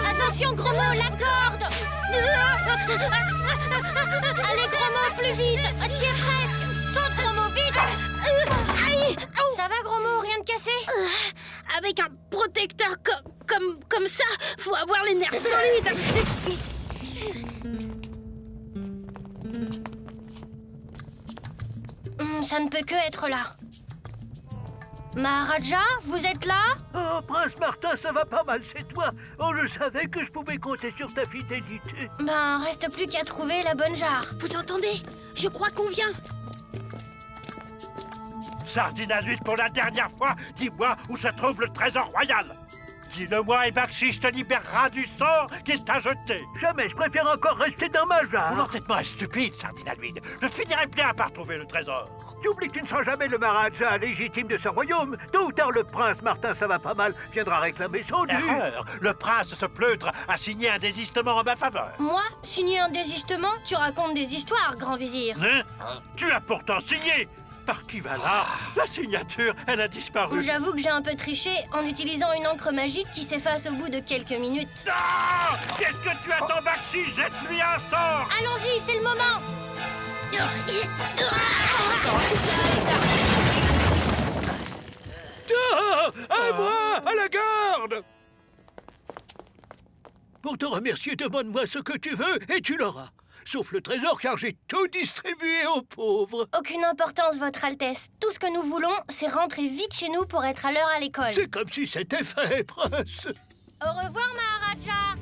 Attention, gros mot, la corde. Allez, gros mot, plus vite. Tu es presque. Saute, gros mot, vite. Aïe! Ça va, gros mot, rien de cassé? Avec un protecteur comme ça, faut avoir les nerfs solides! Ça ne peut que être là. Maharaja, vous êtes là? Oh, Prince Martin, ça va pas mal chez toi. Oh, je savais que je pouvais compter sur ta fidélité. Ben, reste plus qu'à trouver la bonne jarre. Vous entendez? Je crois qu'on vient. Sardine à l'huile pour la dernière fois, dis-moi où se trouve le trésor royal. Dis-le-moi et Bakshi, je te libéreras du sort qui t'a jeté. Jamais, je préfère encore rester dans ma jarre. Voulant être moins stupide, sardine à l'huile, je finirai bien par trouver le trésor. Tu oublies que tu ne seras jamais le Maharaja légitime de ce royaume. Tôt ou tard, le prince Martin, ça va pas mal, viendra réclamer son dû. Erreur. Le prince se pleutre a signé un désistement en ma faveur. Moi, signer un désistement? Tu racontes des histoires, grand vizir. Hein? Tu as pourtant signé. Par qui va là? La signature, elle a disparu. J'avoue que j'ai un peu triché en utilisant une encre magique qui s'efface au bout de quelques minutes. Ah! Qu'est-ce que tu as ton Bakshi? Jette-lui un sort. Allons-y, c'est le moment. À moi, à la garde! Pour te remercier, demande-moi ce que tu veux et tu l'auras. Sauf le trésor, car j'ai tout distribué aux pauvres. Aucune importance, Votre Altesse. Tout ce que nous voulons, c'est rentrer vite chez nous pour être à l'heure à l'école. C'est comme si c'était fait, prince. Au revoir, Maharaja.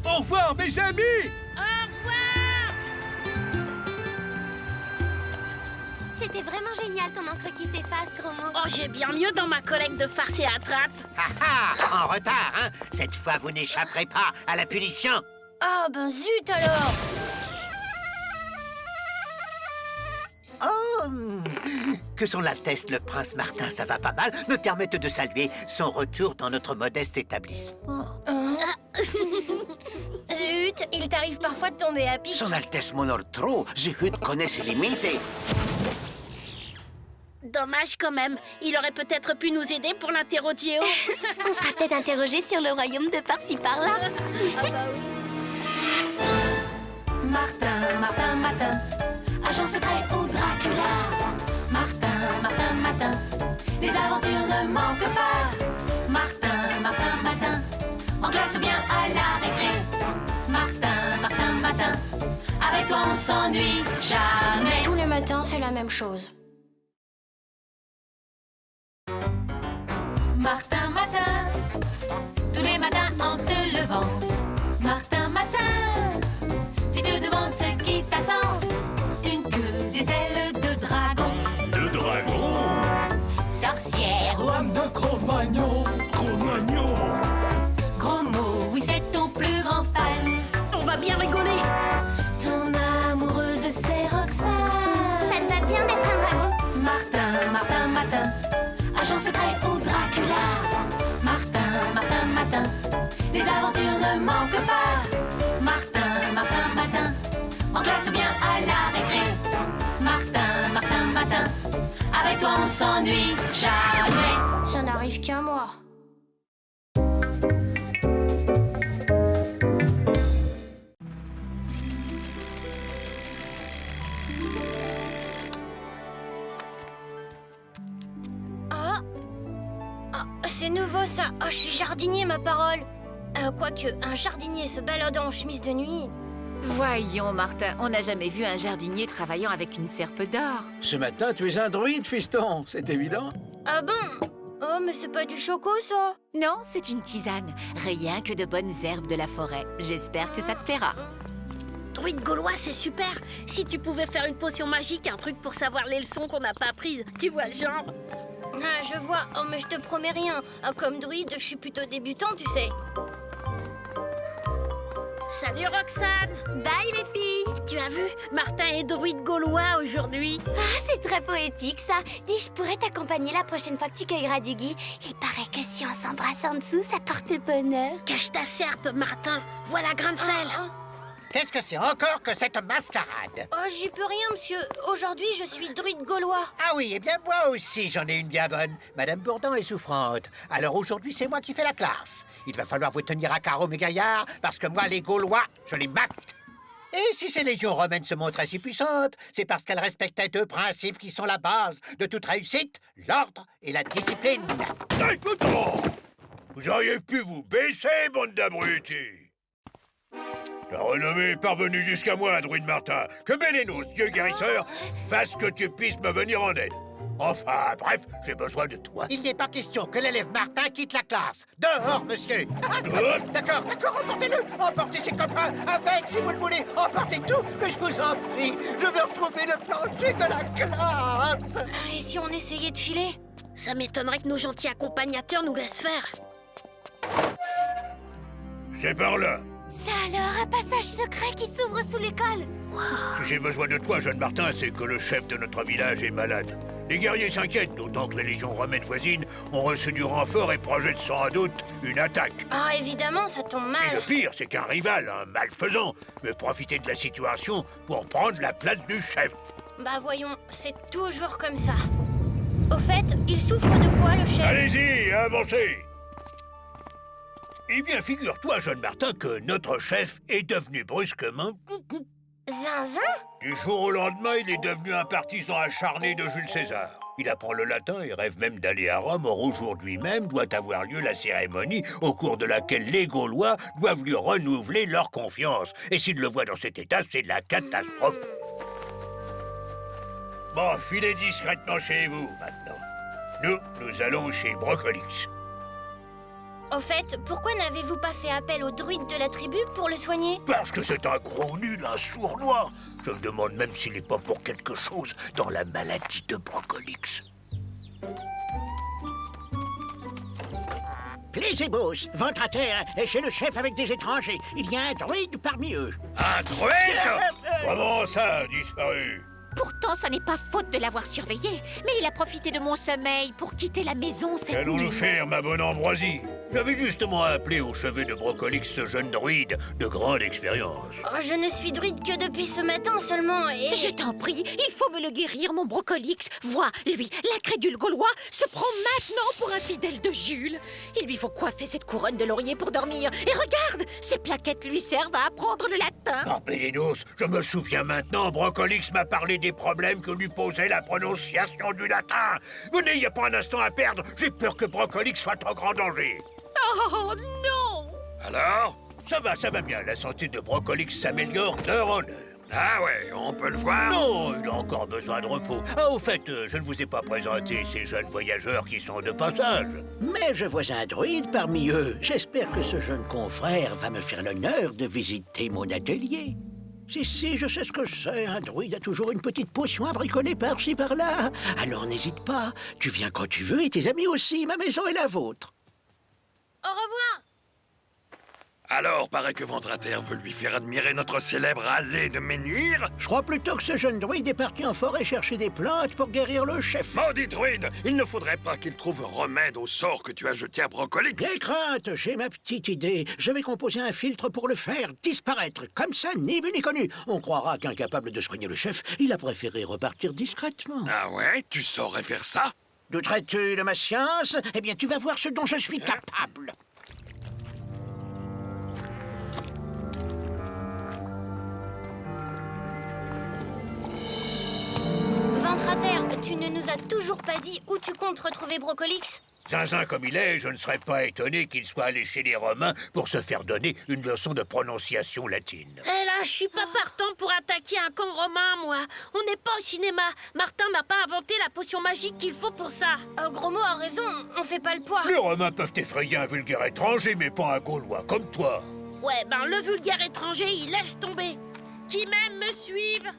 Au revoir, mes amis. C'était vraiment génial ton encre qui s'efface, gros mot. Oh, j'ai bien mieux dans ma collecte de farce et attrape. Ah ah, en retard, hein. Cette fois, vous n'échapperez pas à la punition. Ah ben zut alors. Oh, que son Altesse, le prince Martin, ça va pas mal, me permettent de saluer son retour dans notre modeste établissement. Zut, il t'arrive parfois de tomber à pic. Son Altesse m'honore trop. Zehut connaît ses limites et... Dommage quand même. Il aurait peut-être pu nous aider pour l'interrogio. On sera peut-être interrogé sur le royaume de par-ci par-là. Ah bah oui. Martin, Martin, Martin, agent secret ou Dracula. Martin, Martin, Martin, les aventures ne manquent pas. Martin, Martin, Martin, en classe ou bien à la récré. Martin, Martin, Martin, avec toi on s'ennuie jamais. Tous les matins, c'est la même chose. Martin, Martin, tous les matins en te levant. Martin, Martin, tu te demandes ce qui t'attend. Une queue, des ailes de dragon. De dragon. Sorcière, Lame de Cro-Magnon. Cro-Magnon. gros mot, oui c'est ton plus grand fan. On va bien rigoler. Ton amoureuse c'est Roxane. Ça te va bien d'être un dragon. Martin, Martin, Martin, agent secret ou Dracula. Martin, Martin, Martin, les aventures ne manquent pas. Martin, Martin, Martin, en classe ou bien à la récré. Martin, Martin, Martin, avec toi on s'ennuie jamais. Ça n'arrive qu'à moi. C'est nouveau ça. Oh, je suis jardinier, ma parole. Quoique, un jardinier se baladant en chemise de nuit. Voyons, Martin, on n'a jamais vu un jardinier travaillant avec une serpe d'or. Ce matin, tu es un druide, fiston, c'est évident. Ah bon? Oh, mais c'est pas du choco, ça. Non, c'est une tisane. Rien que de bonnes herbes de la forêt. J'espère que ça te plaira. Druide gaulois, c'est super. Si tu pouvais faire une potion magique, un truc pour savoir les leçons qu'on n'a pas apprises, tu vois le genre. Ah, je vois. Oh, mais je te promets rien. Comme druide, je suis plutôt débutant, tu sais. Salut Roxane. Bye les filles. Tu as vu, Martin est druide gaulois aujourd'hui. Ah, c'est très poétique ça. Dis, je pourrais t'accompagner la prochaine fois que tu cueilleras du gui. Il paraît que si on s'embrasse en dessous, ça porte bonheur. Cache ta serpe, Martin. Voilà grain de sel. Qu'est-ce que c'est encore que cette mascarade? Oh, j'y peux rien, monsieur. Aujourd'hui, je suis druide gaulois. Ah oui, eh bien moi aussi j'en ai une bien bonne. Madame Bourdon est souffrante. Alors aujourd'hui c'est moi qui fais la classe. Il va falloir vous tenir à carreau, mes gaillards, parce que moi les Gaulois, je les mate. Et si ces légions romaines se montraient si puissantes, c'est parce qu'elles respectaient deux principes qui sont la base de toute réussite, l'ordre et la discipline. Vous auriez pu vous baisser, bande d'abrutis. La renommée est parvenue jusqu'à moi, druide Martin. Que Bélénos, dieu guérisseur, fasse que tu puisses me venir en aide. Enfin, bref, j'ai besoin de toi. Il n'est pas question que l'élève Martin quitte la classe. Dehors, monsieur. D'accord, emportez-le. Emportez ses copains avec, si vous le voulez. Emportez tout, mais je vous en prie. Je veux retrouver le plancher de la classe. Et si on essayait de filer? Ça m'étonnerait que nos gentils accompagnateurs nous laissent faire. C'est par là. Ça alors, un passage secret qui s'ouvre sous l'école. Si j'ai besoin de toi, jeune Martin, c'est que le chef de notre village est malade. Les guerriers s'inquiètent, d'autant que les légions romaines voisines ont reçu du renfort et projettent sans doute une attaque. Ah, évidemment, ça tombe Et le mal. pire, c'est qu'un rival, un malfaisant, veut profiter de la situation pour prendre la place du chef. Bah voyons, c'est toujours comme ça. Au fait, il souffre de quoi, le chef? Allez-y, avancez. Eh bien, figure-toi, jeune Martin, que notre chef est devenu brusquement... Zinzin? Du jour au lendemain, il est devenu un partisan acharné de Jules César. Il apprend le latin et rêve même d'aller à Rome. Or, aujourd'hui même doit avoir lieu la cérémonie au cours de laquelle les Gaulois doivent lui renouveler leur confiance. Et s'il le voit dans cet état, c'est la catastrophe. Bon, filez discrètement chez vous, maintenant. Nous allons chez Brocolix. Au fait, pourquoi n'avez-vous pas fait appel au druide de la tribu pour le soigner? Parce que c'est un gros nul, un sournois. Je me demande même s'il n'est pas pour quelque chose dans la maladie de Brocolix. Plésébos, ventre à terre, est chez le chef avec des étrangers. Il y a un druide parmi eux. Un druide? Comment ça a disparu? Pourtant, ça n'est pas faute de l'avoir surveillé. Mais il a profité de mon sommeil pour quitter la maison cette nuit. Qu'allons-nous faire, ma bonne Ambroisie? J'avais justement appelé au chevet de Brocolix ce jeune druide de grande expérience. Oh, je ne suis druide que depuis ce matin seulement et... Je t'en prie, il faut me le guérir, mon Brocolix. Vois, lui, l'incrédule gaulois, se prend maintenant pour un fidèle de Jules. Il lui faut coiffer cette couronne de laurier pour dormir. Et regarde, ces plaquettes lui servent à apprendre le latin. Barbélinos, je me souviens maintenant, Brocolix m'a parlé des problèmes que lui posait la prononciation du latin. Vous n'ayez pas un instant à perdre, j'ai peur que Brocolix soit en grand danger. Oh non! Alors? Ça va bien, la santé de Brocolix s'améliore d'heure en heure. Ah ouais, on peut le voir? Non, il a encore besoin de repos. Ah, au fait, je ne vous ai pas présenté ces jeunes voyageurs qui sont de passage. Mais je vois un druide parmi eux. J'espère que ce jeune confrère va me faire l'honneur de visiter mon atelier. Si, je sais ce que c'est. Un druide a toujours une petite potion à bricoler par-ci, par-là. Alors n'hésite pas. Tu viens quand tu veux et tes amis aussi. Ma maison est la vôtre. Au revoir. Alors, paraît que Ventre à Terre veut lui faire admirer notre célèbre allée de menhir? Je crois plutôt que ce jeune druide est parti en forêt chercher des plantes pour guérir le chef. Maudit druide! Il ne faudrait pas qu'il trouve remède au sort que tu as jeté à Brocolix. Des craintes, j'ai ma petite idée. Je vais composer un filtre pour le faire disparaître. Comme ça, ni vu ni connu. On croira qu'incapable de soigner le chef, il a préféré repartir discrètement. Ah ouais? Tu saurais faire ça? Douterais-tu de ma science? Eh bien, tu vas voir ce dont je suis capable. Ventre à terre, tu ne nous as toujours pas dit où tu comptes retrouver Brocolix? Zinzin comme il est, je ne serais pas étonné qu'il soit allé chez les Romains pour se faire donner une leçon de prononciation latine. Eh là, je suis pas partant pour attaquer un camp romain, moi. On n'est pas au cinéma. Martin n'a pas inventé la potion magique qu'il faut pour ça. Gros mot a raison, on fait pas le poids. Les Romains peuvent effrayer un vulgaire étranger, mais pas un Gaulois comme toi. Ouais, ben le vulgaire étranger, il laisse tomber. Qui même me suive.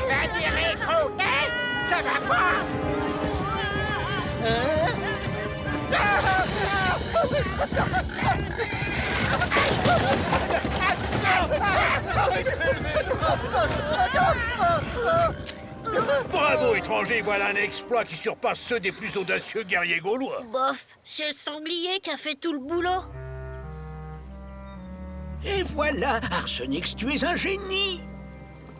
Va dire rétro, ça va pas. Bravo, étranger, voilà un exploit qui surpasse ceux des plus audacieux guerriers gaulois. Bof, c'est le sanglier qui a fait tout le boulot. Et voilà, Arsenix, tu es un génie.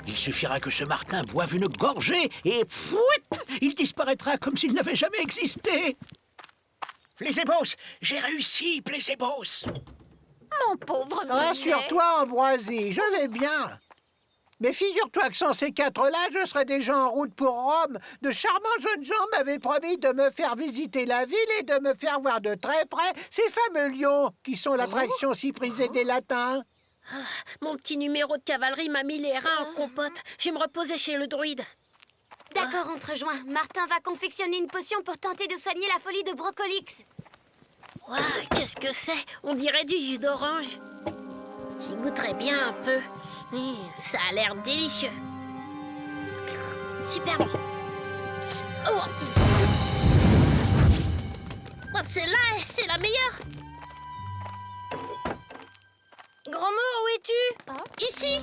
Il suffira que ce Martin boive une gorgée et fouit, il disparaîtra comme s'il n'avait jamais existé. Plésébos, j'ai réussi, Plésébos. Mon pauvre Minet. Rassure-toi, Ambroisie, je vais bien. Mais figure-toi que sans ces quatre-là, je serais déjà en route pour Rome. De charmants jeunes gens m'avaient promis de me faire visiter la ville et de me faire voir de très près ces fameux lions qui sont l'attraction si prisée des Latins. Mon petit numéro de cavalerie m'a mis les reins en compote. Je vais me reposer chez le druide. D'accord, on te rejoint. Martin va confectionner une potion pour tenter de soigner la folie de Brocolix. Ouah, qu'est-ce que c'est? On dirait du jus d'orange. J'y goûterais bien un peu. Ça a l'air délicieux. Super bon. Oh, celle-là, c'est la meilleure. Grand mot, où es-tu? Ici.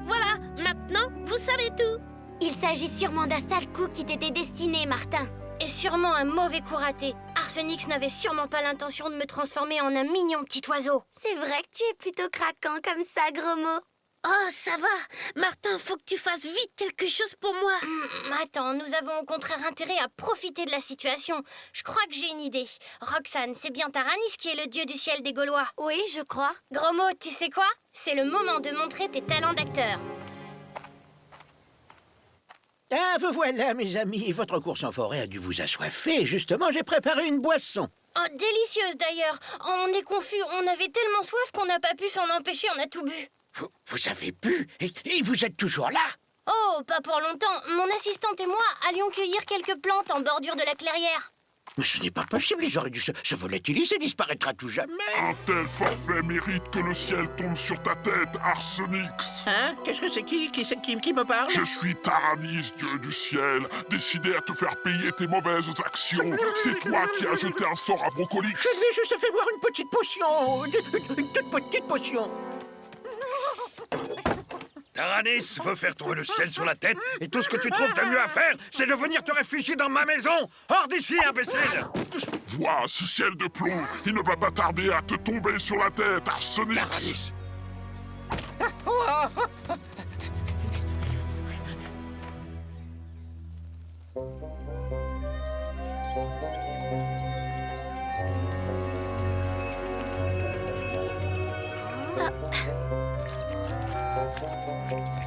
Voilà, maintenant, vous savez tout. Il s'agit sûrement d'un sale coup qui t'était destiné, Martin. Et sûrement un mauvais coup raté. Arsenix n'avait sûrement pas l'intention de me transformer en un mignon petit oiseau. C'est vrai que tu es plutôt craquant comme ça, gros mot. Oh, ça va. Martin, faut que tu fasses vite quelque chose pour moi. Attends, nous avons au contraire intérêt à profiter de la situation. Je crois que j'ai une idée. Roxane, c'est bien Taranis qui est le dieu du ciel des Gaulois. Oui, je crois. Gros mot, tu sais quoi? C'est le moment de montrer tes talents d'acteur. Ah, vous voilà, mes amis. Votre course en forêt a dû vous assoiffer. Justement, j'ai préparé une boisson. Oh, délicieuse d'ailleurs. On est confus, on avait tellement soif qu'on n'a pas pu s'en empêcher, on a tout bu. Vous avez bu et vous êtes toujours là? Oh, pas pour longtemps. Mon assistante et moi allions cueillir quelques plantes en bordure de la clairière. Mais ce n'est pas possible, ils auraient dû se volatiliser, disparaître à tout jamais. Un tel forfait mérite que le ciel tombe sur ta tête, Arsenix. Hein? Qu'est-ce que c'est qui me parle? Je suis Taranis, dieu du ciel, décidé à te faire payer tes mauvaises actions. C'est toi qui as jeté un sort à Brocolix. Je lui ai juste fait boire une petite potion, une toute petite potion. Taranis veut faire tomber le ciel sur la tête, et tout ce que tu trouves de mieux à faire, c'est de venir te réfugier dans ma maison. Hors d'ici, imbécile! Vois ce ciel de plomb, il ne va pas tarder à te tomber sur la tête, Arsenix. Taranis.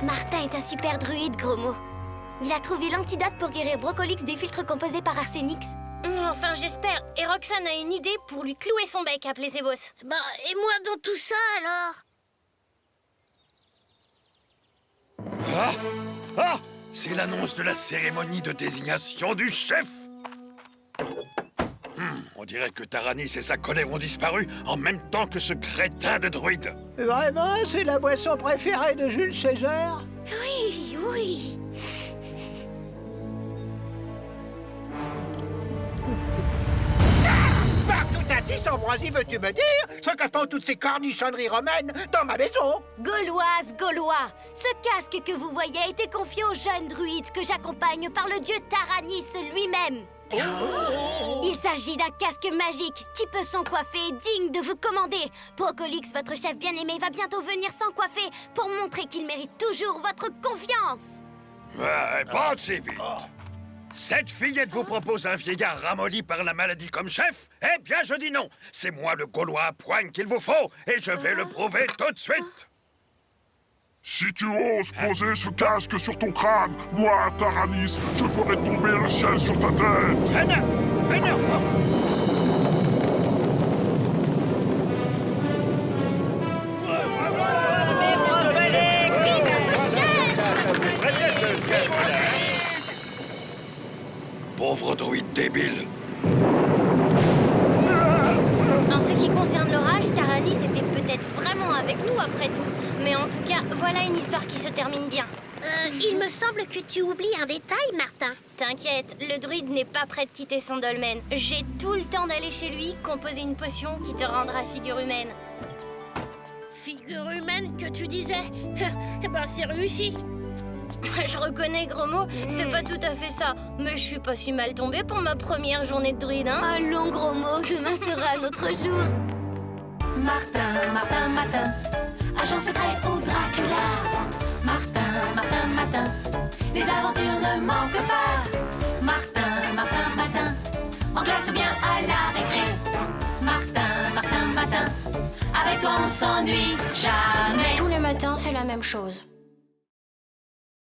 Martin est un super druide, gros mot. Il a trouvé l'antidote pour guérir Brocolix des filtres composés par Arsenix. Enfin, j'espère. Et Roxane a une idée pour lui clouer son bec à Plésébos. Bah, et moi dans tout ça, alors? Ah! C'est l'annonce de la cérémonie de désignation du chef! On dirait que Taranis et sa colère ont disparu en même temps que ce crétin de druide. Vraiment, c'est la boisson préférée de Jules César? Oui, oui. Par tout à 10 ambroisie, veux-tu me dire ce que font toutes ces cornichonneries romaines dans ma maison? Gauloise, Gaulois, ce casque que vous voyez a été confié au jeune druide que j'accompagne par le dieu Taranis lui-même. Il s'agit d'un casque magique qui peut s'en coiffer et digne de vous commander. Brocolix, votre chef bien-aimé, va bientôt venir s'en coiffer pour montrer qu'il mérite toujours votre confiance. Ouais, pas si vite. Cette fillette vous propose un vieillard ramolli par la maladie comme chef? Eh bien, je dis non. C'est moi le Gaulois à poigne qu'il vous faut, et je vais le prouver tout de suite. Si tu oses poser ce casque sur ton crâne, moi, Taranis, je ferai tomber le ciel sur ta tête. Pauvre druide débile. En ce qui concerne l'orage, Taranis était peut-être vraiment avec nous après tout. Mais en tout cas, voilà une histoire qui se termine bien. Il me semble que tu oublies un détail, Martin. T'inquiète, le druide n'est pas prêt de quitter son dolmen. J'ai tout le temps d'aller chez lui, composer une potion qui te rendra figure humaine. Figure humaine que tu disais? Eh ben, c'est réussi. Je reconnais, gros mot, c'est pas tout à fait ça. Mais je suis pas si mal tombée pour ma première journée de druide, hein? Allons, gros mot, demain sera notre jour. Martin, Martin, Martin, agent secret au Dracula. Martin, Martin, Martin, les aventures ne manquent pas. Martin, Martin, Martin, en classe ou bien à la récré. Martin, Martin, Martin, avec toi on s'ennuie jamais. Tous les matins, c'est la même chose.